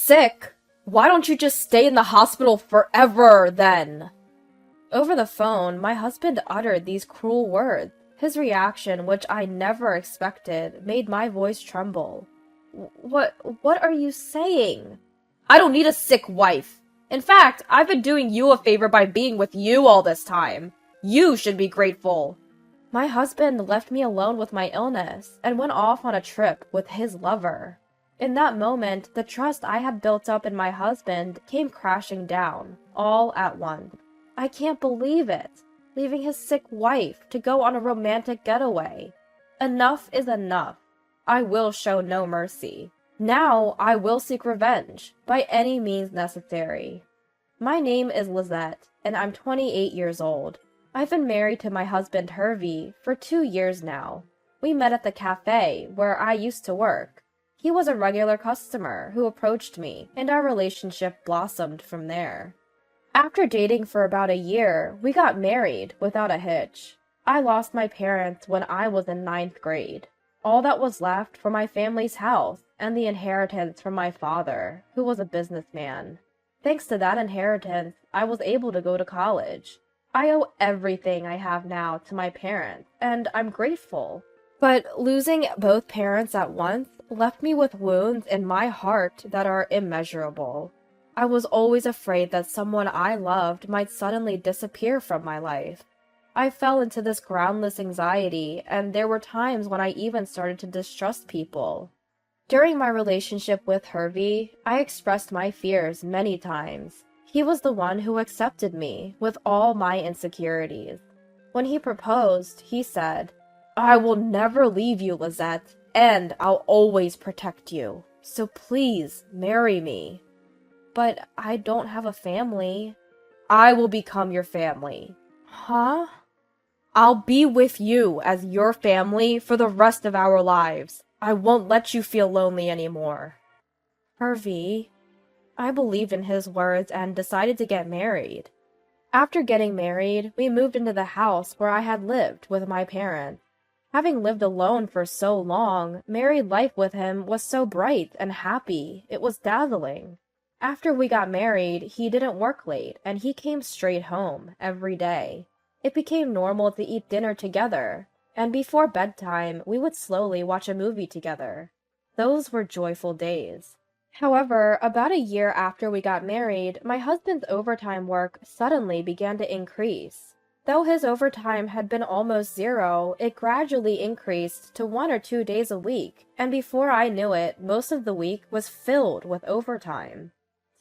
sick? Why don't you just stay in the hospital forever, then? Over the phone, my husband uttered these cruel words. His reaction, which I never expected, made my voice tremble. What are you saying? I don't need a sick wife. In fact, I've been doing you a favor by being with you all this time. You should be grateful. My husband left me alone with my illness and went off on a trip with his lover. In that moment, the trust I had built up in my husband came crashing down, all at once. I can't believe it. Leaving his sick wife to go on a romantic getaway. Enough is enough. I will show no mercy. Now I will seek revenge, by any means necessary. My name is Lizette, and I'm 28 years old. I've been married to my husband Hervey for 2 years now. We met at the cafe where I used to work. He was a regular customer who approached me, and our relationship blossomed from there. After dating for about a year, we got married without a hitch. I lost my parents when I was in 9th grade. All that was left for my family's house and the inheritance from my father, who was a businessman. Thanks to that inheritance, I was able to go to college. I owe everything I have now to my parents, and I'm grateful. But losing both parents at once left me with wounds in my heart that are immeasurable. I was always afraid that someone I loved might suddenly disappear from my life. I fell into this groundless anxiety, and there were times when I even started to distrust people. During my relationship with Hervey, I expressed my fears many times. He was the one who accepted me with all my insecurities. When he proposed, he said, "I will never leave you, Lizette, and I'll always protect you. So please marry me." But I don't have a family. I will become your family. Huh? I'll be with you as your family for the rest of our lives. I won't let you feel lonely anymore. Hervey. I believed in his words and decided to get married. After getting married, we moved into the house where I had lived with my parents. Having lived alone for so long, married life with him was so bright and happy, it was dazzling. After we got married, he didn't work late, and he came straight home every day. It became normal to eat dinner together, and before bedtime, we would slowly watch a movie together. Those were joyful days. However, about a year after we got married, my husband's overtime work suddenly began to increase. Though his overtime had been almost zero, it gradually increased to 1 or 2 days a week, and before I knew it, most of the week was filled with overtime.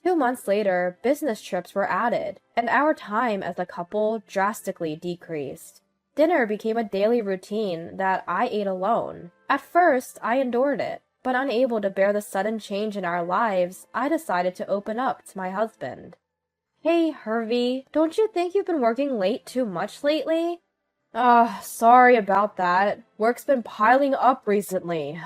2 months later, business trips were added, and our time as a couple drastically decreased. Dinner became a daily routine that I ate alone. At first, I endured it, but unable to bear the sudden change in our lives, I decided to open up to my husband. Hey, Hervey, don't you think you've been working late too much lately? Sorry about that. Work's been piling up recently.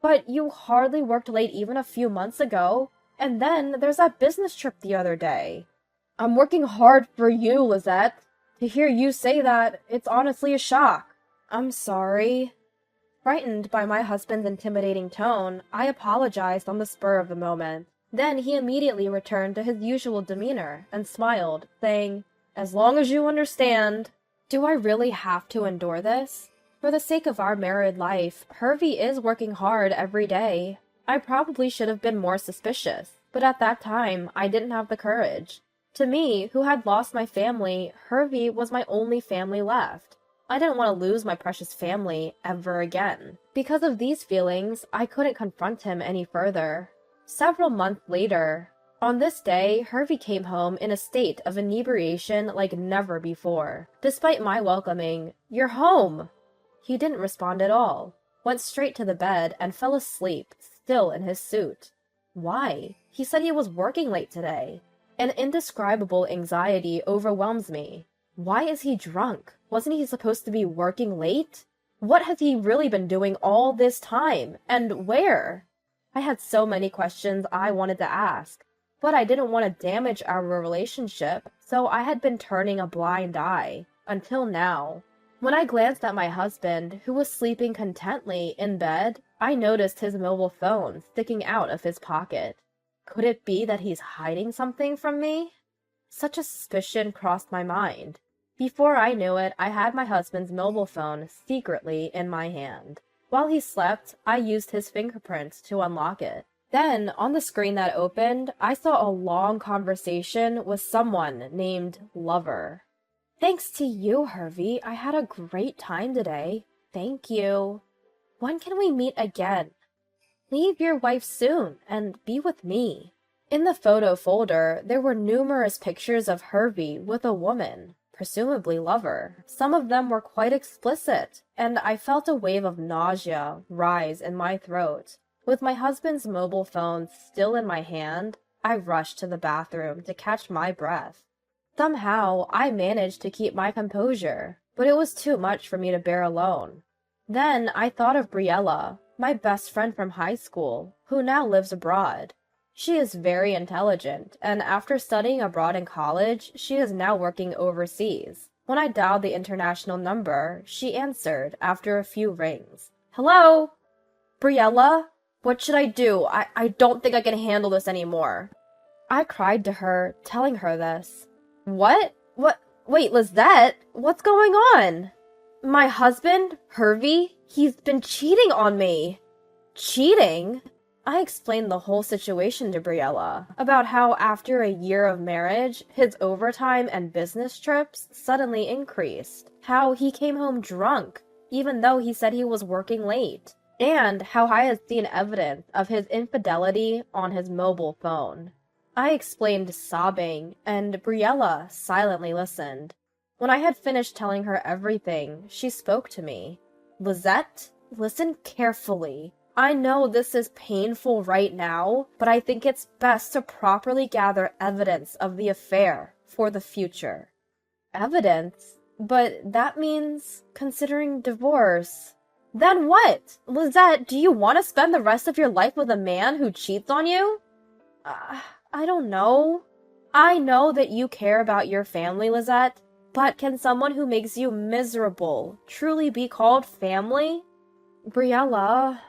But you hardly worked late even a few months ago. And then there's that business trip the other day. I'm working hard for you, Lizette. To hear you say that, it's honestly a shock. I'm sorry. Frightened by my husband's intimidating tone, I apologized on the spur of the moment. Then he immediately returned to his usual demeanor and smiled, saying, "As long as you understand." Do I really have to endure this? For the sake of our married life, Hervey is working hard every day. I probably should have been more suspicious, but at that time, I didn't have the courage. To me, who had lost my family, Hervey was my only family left. I didn't want to lose my precious family ever again. Because of these feelings, I couldn't confront him any further. Several months later, on this day, Hervey came home in a state of inebriation like never before. Despite my welcoming, "You're home!" He didn't respond at all, went straight to the bed and fell asleep, still in his suit. Why? He said he was working late today. An indescribable anxiety overwhelms me. Why is he drunk? Wasn't he supposed to be working late? What has he really been doing all this time? And where? I had so many questions I wanted to ask, but I didn't want to damage our relationship, so I had been turning a blind eye, until now. When I glanced at my husband, who was sleeping contently in bed, I noticed his mobile phone sticking out of his pocket. Could it be that he's hiding something from me? Such a suspicion crossed my mind. Before I knew it, I had my husband's mobile phone secretly in my hand. While he slept, I used his fingerprints to unlock it. Then, on the screen that opened, I saw a long conversation with someone named Lover. Thanks to you, Hervey, I had a great time today. Thank you. When can we meet again? Leave your wife soon and be with me. In the photo folder, there were numerous pictures of Hervey with a woman, presumably Lover. Some of them were quite explicit, and I felt a wave of nausea rise in my throat. With my husband's mobile phone still in my hand, I rushed to the bathroom to catch my breath. Somehow, I managed to keep my composure, but it was too much for me to bear alone. Then I thought of Briella, my best friend from high school, who now lives abroad. She is very intelligent, and after studying abroad in college, she is now working overseas. When I dialed the international number, she answered after a few rings. Hello? Briella? What should I do? I don't think I can handle this anymore. I cried to her, telling her this. What? Wait, Lizette? What's going on? My husband, Hervey, he's been cheating on me. Cheating? I explained the whole situation to Briella, about how after a year of marriage, his overtime and business trips suddenly increased, how he came home drunk, even though he said he was working late, and how I had seen evidence of his infidelity on his mobile phone. I explained sobbing, and Briella silently listened. When I had finished telling her everything, she spoke to me. Lizette, listen carefully. I know this is painful right now, but I think it's best to properly gather evidence of the affair for the future. Evidence? But that means considering divorce. Then what? Lizette, do you want to spend the rest of your life with a man who cheats on you? I don't know. I know that you care about your family, Lizette, but can someone who makes you miserable truly be called family? Briella.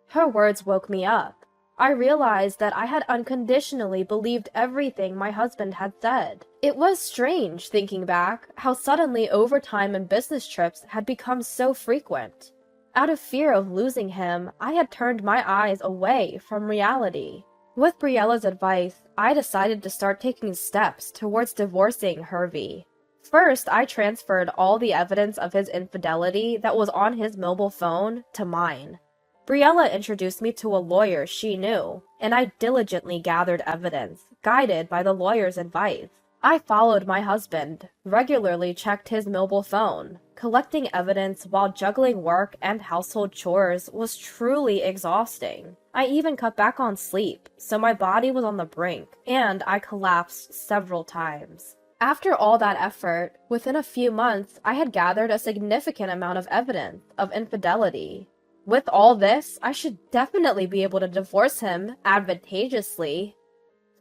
Her words woke me up. I realized that I had unconditionally believed everything my husband had said. It was strange, thinking back, how suddenly overtime and business trips had become so frequent. Out of fear of losing him, I had turned my eyes away from reality. With Briella's advice, I decided to start taking steps towards divorcing Hervey. First, I transferred all the evidence of his infidelity that was on his mobile phone to mine. Briella introduced me to a lawyer she knew, and I diligently gathered evidence, guided by the lawyer's advice. I followed my husband, regularly checked his mobile phone. Collecting evidence while juggling work and household chores was truly exhausting. I even cut back on sleep, so my body was on the brink, and I collapsed several times. After all that effort, within a few months, I had gathered a significant amount of evidence of infidelity. With all this, I should definitely be able to divorce him advantageously.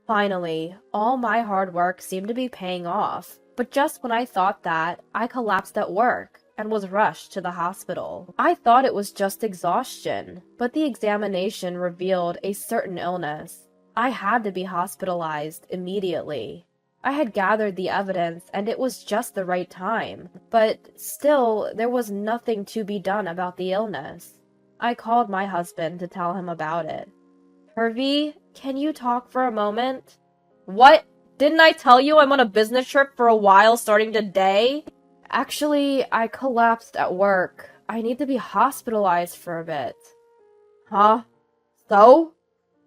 Finally, all my hard work seemed to be paying off, but just when I thought that, I collapsed at work and was rushed to the hospital. I thought it was just exhaustion, but the examination revealed a certain illness. I had to be hospitalized immediately. I had gathered the evidence and it was just the right time, but still there was nothing to be done about the illness. I called my husband to tell him about it. Hervey, can you talk for a moment? What? Didn't I tell you I'm on a business trip for a while starting today? Actually, I collapsed at work. I need to be hospitalized for a bit. Huh? So?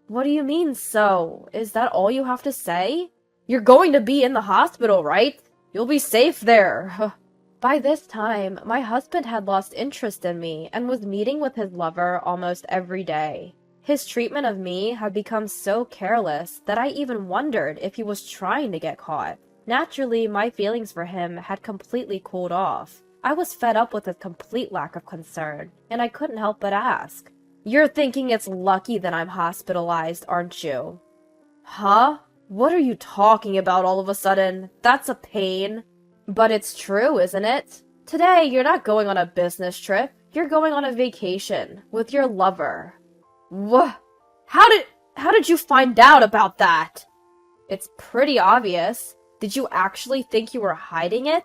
What do you mean, so? Is that all you have to say? You're going to be in the hospital, right? You'll be safe there. By this time, my husband had lost interest in me and was meeting with his lover almost every day. His treatment of me had become so careless that I even wondered if he was trying to get caught. Naturally, my feelings for him had completely cooled off. I was fed up with his complete lack of concern, and I couldn't help but ask, "You're thinking it's lucky that I'm hospitalized, aren't you?" Huh? What are you talking about all of a sudden? That's a pain. But it's true, isn't it? Today, you're not going on a business trip. You're going on a vacation with your lover. What? How did you find out about that? It's pretty obvious. Did you actually think you were hiding it?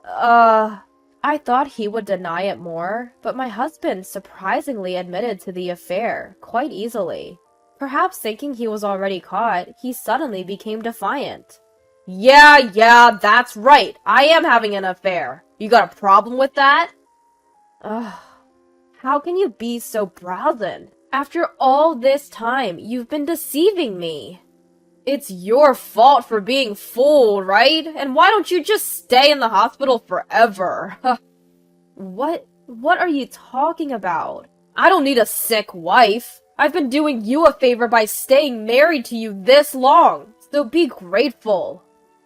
I thought he would deny it more, but my husband surprisingly admitted to the affair quite easily. Perhaps thinking he was already caught, he suddenly became defiant. Yeah, that's right. I am having an affair. You got a problem with that? Ugh. How can you be so brazen? After all this time, you've been deceiving me. It's your fault for being fooled, right? And why don't you just stay in the hospital forever? What are you talking about? I don't need a sick wife. I've been doing you a favor by staying married to you this long, so be grateful.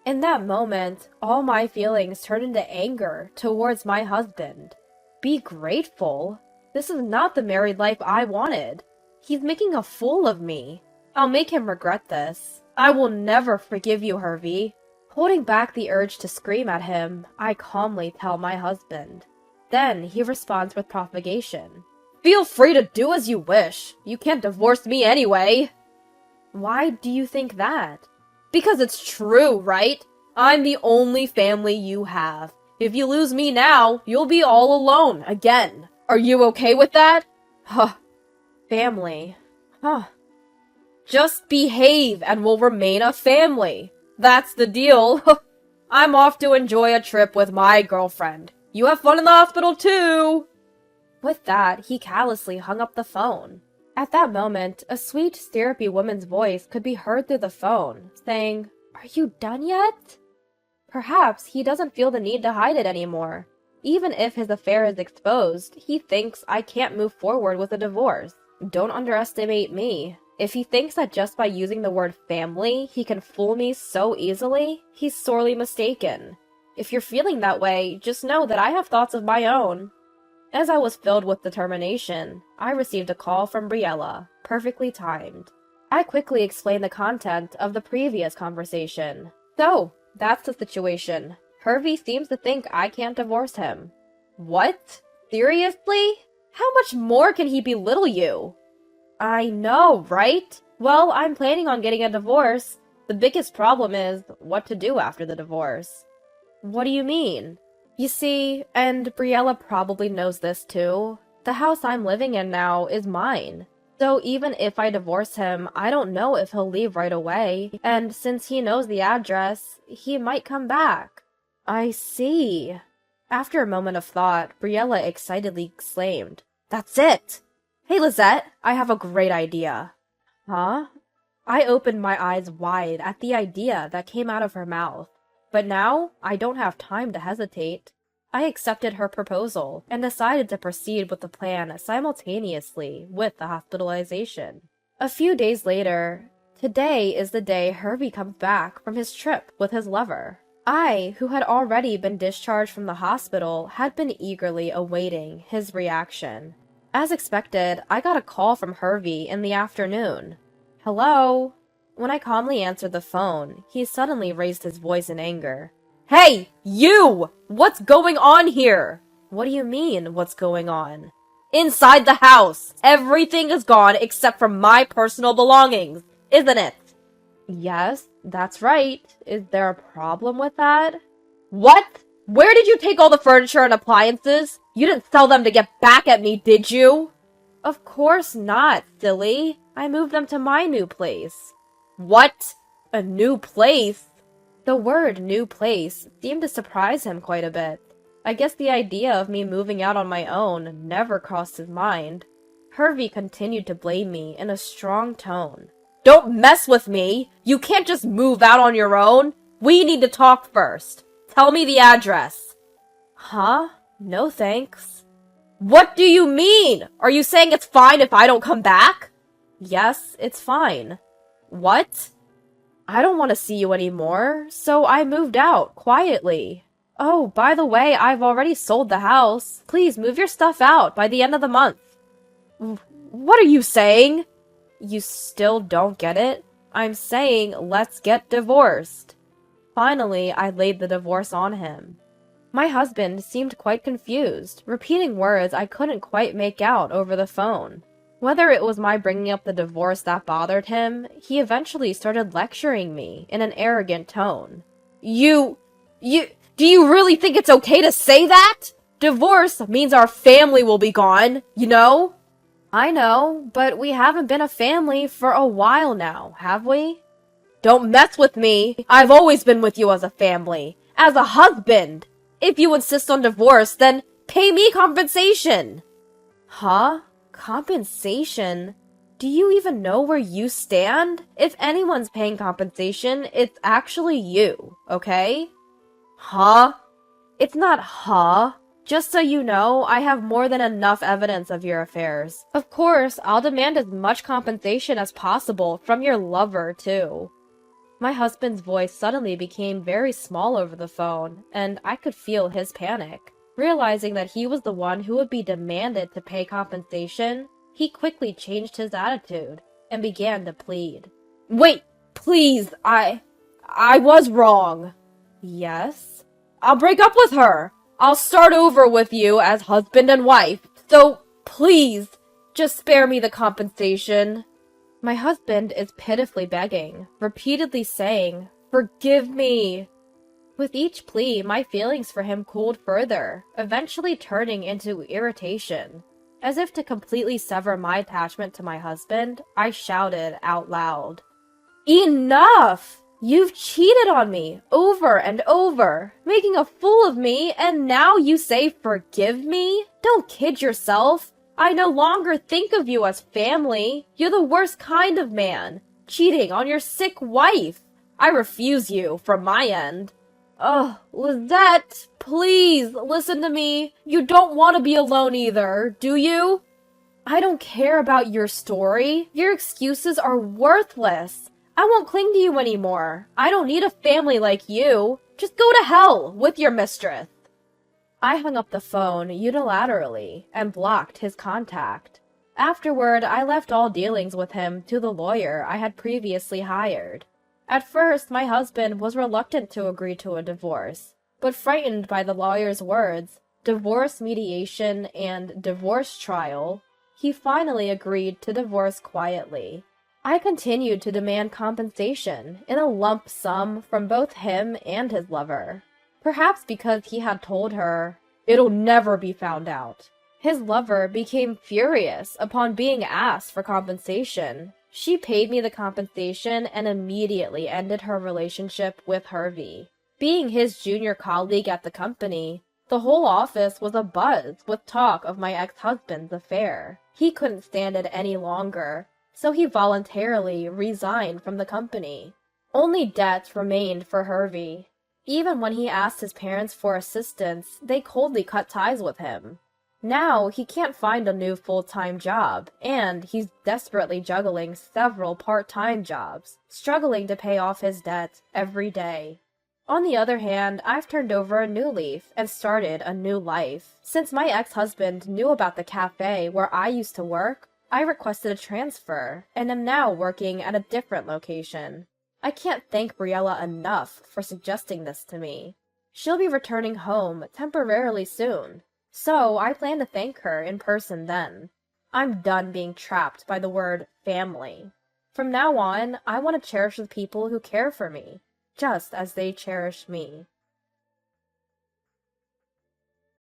In that moment, all my feelings turned into anger towards my husband. Be grateful? This is not the married life I wanted. He's making a fool of me. I'll make him regret this. I will never forgive you, Hervey. Holding back the urge to scream at him, I calmly tell my husband. Then he responds with propagation. Feel free to do as you wish. You can't divorce me anyway. Why do you think that? Because it's true, right? I'm the only family you have. If you lose me now, you'll be all alone again. Are you okay with that? Huh. Family. Huh. Just behave and we'll remain a family. That's the deal. I'm off to enjoy a trip with my girlfriend. You have fun in the hospital too! With that, he callously hung up the phone. At that moment, a sweet, syrupy woman's voice could be heard through the phone, saying, "Are you done yet?" Perhaps he doesn't feel the need to hide it anymore. Even if his affair is exposed, he thinks I can't move forward with a divorce. Don't underestimate me. If he thinks that just by using the word family, he can fool me so easily, he's sorely mistaken. If you're feeling that way, just know that I have thoughts of my own. As I was filled with determination, I received a call from Briella, perfectly timed. I quickly explained the content of the previous conversation. So, that's the situation. Hervey seems to think I can't divorce him. What? Seriously? How much more can he belittle you? I know, right? Well, I'm planning on getting a divorce. The biggest problem is what to do after the divorce. What do you mean? You see, and Briella probably knows this too, the house I'm living in now is mine. So even if I divorce him, I don't know if he'll leave right away, and since he knows the address, he might come back. I see. After a moment of thought, Briella excitedly exclaimed, "That's it! Hey Lizette, I have a great idea." Huh? I opened my eyes wide at the idea that came out of her mouth. But now, I don't have time to hesitate. I accepted her proposal and decided to proceed with the plan simultaneously with the hospitalization. A few days later, today is the day Hervey comes back from his trip with his lover. I, who had already been discharged from the hospital, had been eagerly awaiting his reaction. As expected, I got a call from Hervey in the afternoon. Hello? When I calmly answered the phone, he suddenly raised his voice in anger. Hey, you! What's going on here? What do you mean, what's going on? Inside the house! Everything is gone except for my personal belongings, isn't it? Yes, that's right. Is there a problem with that? What? Where did you take all the furniture and appliances? You didn't sell them to get back at me, did you? Of course not, silly. I moved them to my new place. What? A new place? The word new place seemed to surprise him quite a bit. I guess the idea of me moving out on my own never crossed his mind. Hervey continued to blame me in a strong tone. Don't mess with me! You can't just move out on your own! We need to talk first! Tell me the address! Huh? No thanks. What do you mean? Are you saying it's fine if I don't come back? Yes, it's fine. What? I don't want to see you anymore, so I moved out, quietly. Oh, by the way, I've already sold the house. Please move your stuff out by the end of the month. What are you saying? You still don't get it? I'm saying, let's get divorced. Finally, I laid the divorce on him. My husband seemed quite confused, repeating words I couldn't quite make out over the phone. Whether it was my bringing up the divorce that bothered him, he eventually started lecturing me in an arrogant tone. Do you really think it's okay to say that? Divorce means our family will be gone, you know? I know, but we haven't been a family for a while now, have we? Don't mess with me. I've always been with you as a family, as a husband. If you insist on divorce, then pay me compensation. Huh? Compensation? Do you even know where you stand? If anyone's paying compensation, it's actually you, okay? Huh? It's not huh. Just so you know, I have more than enough evidence of your affairs. Of course, I'll demand as much compensation as possible from your lover, too. My husband's voice suddenly became very small over the phone, and I could feel his panic. Realizing that he was the one who would be demanded to pay compensation, he quickly changed his attitude and began to plead. Wait, please, I was wrong. Yes? I'll break up with her. I'll start over with you as husband and wife, so please, just spare me the compensation. My husband is pitifully begging, repeatedly saying, forgive me. With each plea, my feelings for him cooled further, eventually turning into irritation. As if to completely sever my attachment to my husband, I shouted out loud. Enough! You've cheated on me over and over, making a fool of me, and now you say forgive me? Don't kid yourself. I no longer think of you as family. You're the worst kind of man, cheating on your sick wife. I refuse you from my end. Ugh, Lizette, please listen to me. You don't want to be alone either, do you? I don't care about your story. Your excuses are worthless. I won't cling to you anymore. I don't need a family like you. Just go to hell with your mistress. I hung up the phone unilaterally and blocked his contact. Afterward, I left all dealings with him to the lawyer I had previously hired. At first, my husband was reluctant to agree to a divorce, but frightened by the lawyer's words, divorce mediation and divorce trial, he finally agreed to divorce quietly. I continued to demand compensation in a lump sum from both him and his lover. Perhaps because he had told her, it'll never be found out. His lover became furious upon being asked for compensation. She paid me the compensation and immediately ended her relationship with Hervey. Being his junior colleague at the company, the whole office was abuzz with talk of my ex-husband's affair. He couldn't stand it any longer, so he voluntarily resigned from the company. Only debts remained for Hervey. Even when he asked his parents for assistance, they coldly cut ties with him. Now, he can't find a new full-time job, and he's desperately juggling several part-time jobs, struggling to pay off his debts every day. On the other hand, I've turned over a new leaf and started a new life. Since my ex-husband knew about the cafe where I used to work, I requested a transfer, and am now working at a different location. I can't thank Briella enough for suggesting this to me. She'll be returning home temporarily soon, so I plan to thank her in person then. I'm done being trapped by the word family. From now on, I want to cherish the people who care for me, just as they cherish me.